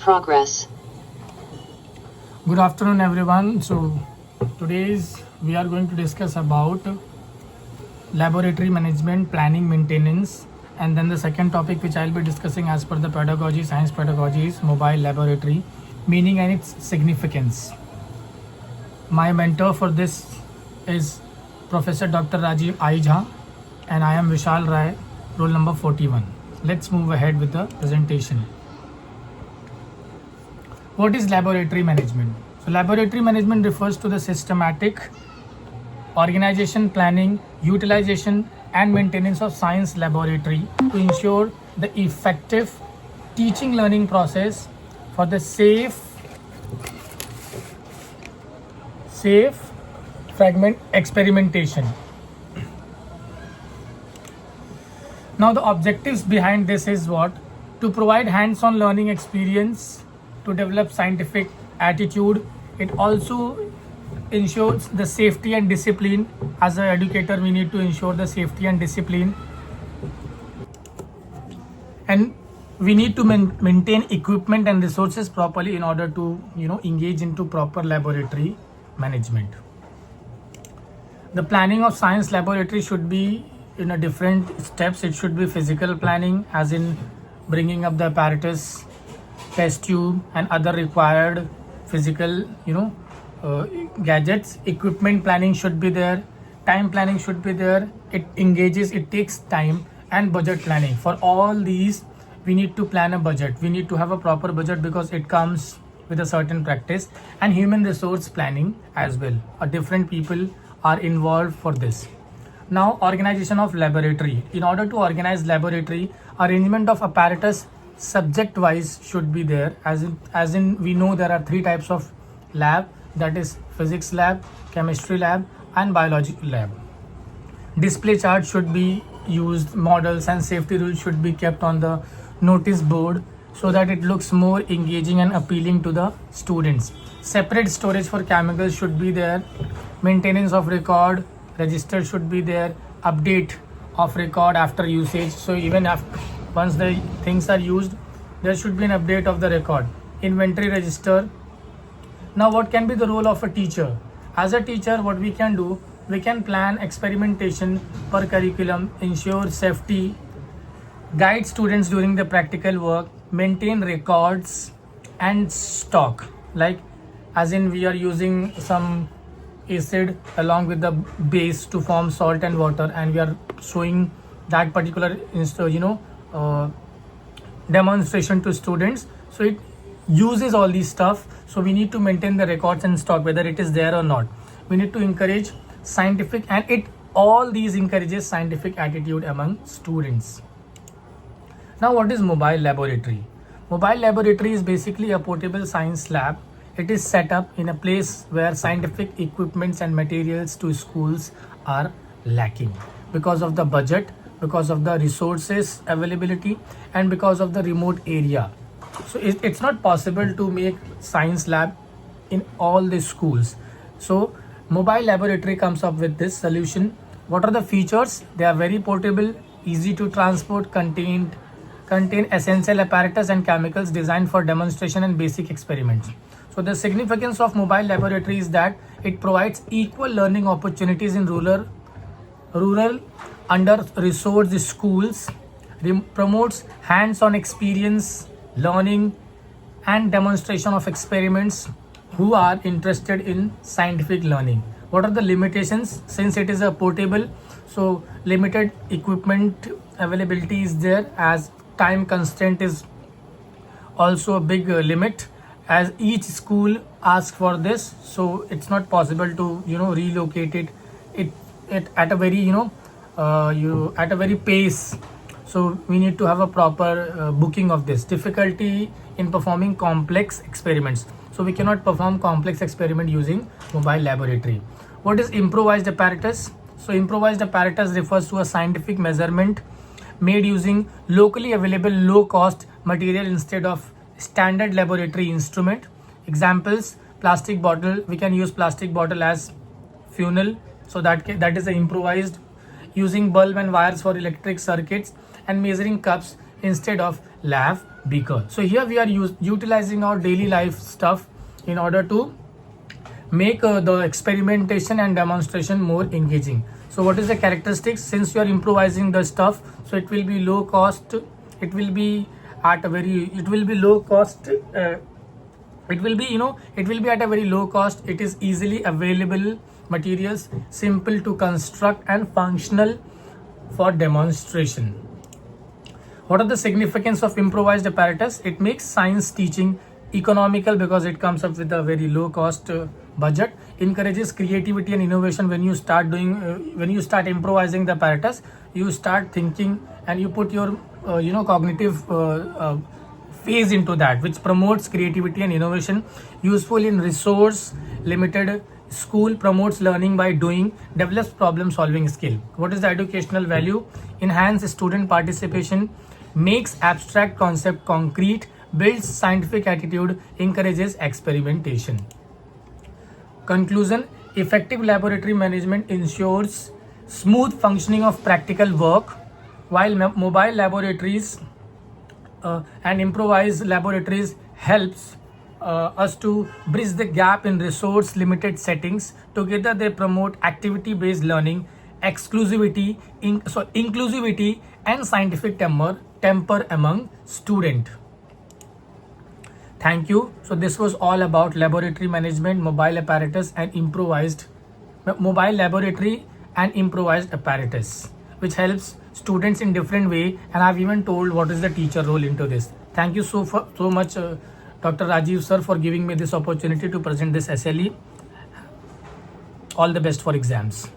Progress. Good afternoon, everyone. So, today's we are going to discuss about laboratory management, planning, maintenance, and then the second topic which I'll be discussing as per the pedagogy, science pedagogy is mobile laboratory, meaning and its significance. My mentor for this is Professor Dr. Rajiv Aijha, and I am Vishal Rai, roll number 41. Let's move ahead with the presentation. What is laboratory management? So laboratory management refers to the systematic organization, planning, utilization and maintenance of science laboratory to ensure the effective teaching learning process for the safe fragment experimentation. Now the objectives behind this is what? To provide hands-on learning experience, to develop scientific attitude. It also ensures the safety and discipline. As an educator, we need to ensure the safety and discipline, and we need to maintain equipment and resources properly in order to engage into proper laboratory management. The planning of science laboratory should be in a different steps. It should be physical planning, as in bringing up the apparatus, test tube and other required physical gadgets. Equipment planning should be there, time planning should be there. It takes time, and budget planning. For all these we need to plan a budget. We need to have a proper budget because it comes with a certain practice, and human resource planning as well. Different people are involved for this. Now, organization of laboratory. In order to organize laboratory, arrangement of apparatus subject wise should be there, as in we know there are three types of lab, that is physics lab, chemistry lab and biological lab. Display chart should be used, models and safety rules should be kept on the notice board so that it looks more engaging and appealing to the students. Separate storage for chemicals should be there. Maintenance of record register should be there. Update of record after usage, so even after once the things are used, there should be an update of the record. Inventory register. Now what can be the role of a teacher? As a teacher, what we can do, we can plan experimentation per curriculum, ensure safety, guide students during the practical work, maintain records and stock, like as in we are using some acid along with the base to form salt and water, and we are showing that particular demonstration to students, so it uses all these stuff. So we need to maintain the records and stock whether it is there or not. We need to encourage scientific, and it all these encourages scientific attitude among students. Now what is mobile laboratory? Mobile laboratory is basically a portable science lab. It is set up in a place where scientific equipments and materials to schools are lacking because of the budget, because of the resources availability and because of the remote area. So it's not possible to make science lab in all the schools. So mobile laboratory comes up with this solution. What are the features? They are very portable, easy to transport, contain essential apparatus and chemicals designed for demonstration and basic experiments. So the significance of mobile laboratory is that it provides equal learning opportunities in rural under-resourced schools, promotes hands-on experience, learning and demonstration of experiments who are interested in scientific learning. What are the limitations? Since it is a portable, so limited equipment availability is there, as time constraint is also a big limit, as each school asks for this, so it's not possible to relocate it at a very at a very pace. So we need to have a proper booking of this. Difficulty in performing complex experiments, so we cannot perform complex experiment using mobile laboratory. What is improvised apparatus? So improvised apparatus refers to a scientific measurement made using locally available low cost material instead of standard laboratory instrument. Examples: plastic bottle. We can use plastic bottle as funnel, so that is improvised. Using bulb and wires for electric circuits, and measuring cups instead of laugh beaker. So here we are utilizing our daily life stuff in order to make the experimentation and demonstration more engaging. So what is the characteristics? Since you are improvising the stuff, so it will be low cost, it will be at a very, it will be low cost, it will be, it will be at a very low cost. It is easily available materials, simple to construct and functional for demonstration. What are the significance of improvised apparatus? It makes science teaching economical because it comes up with a very low cost budget. Encourages creativity and innovation. When you start doing when you start improvising the apparatus, you start thinking and you put your cognitive phase into that, which promotes creativity and innovation. Useful in resource limited school, promotes learning by doing, develops problem solving skill. What is the educational value? Enhance student participation, makes abstract concept concrete, builds scientific attitude, encourages experimentation. Conclusion: effective laboratory management ensures smooth functioning of practical work, while mobile laboratories and improvised laboratories helps us to bridge the gap in resource limited settings. Together they promote activity based learning, inclusivity and scientific temper among student. Thank you. So this was all about laboratory management, mobile apparatus and mobile laboratory and improvised apparatus, which helps students in different way, and I've even told what is the teacher role into this. Thank you so much Dr. Rajiv sir for giving me this opportunity to present this SLE. All the best for exams.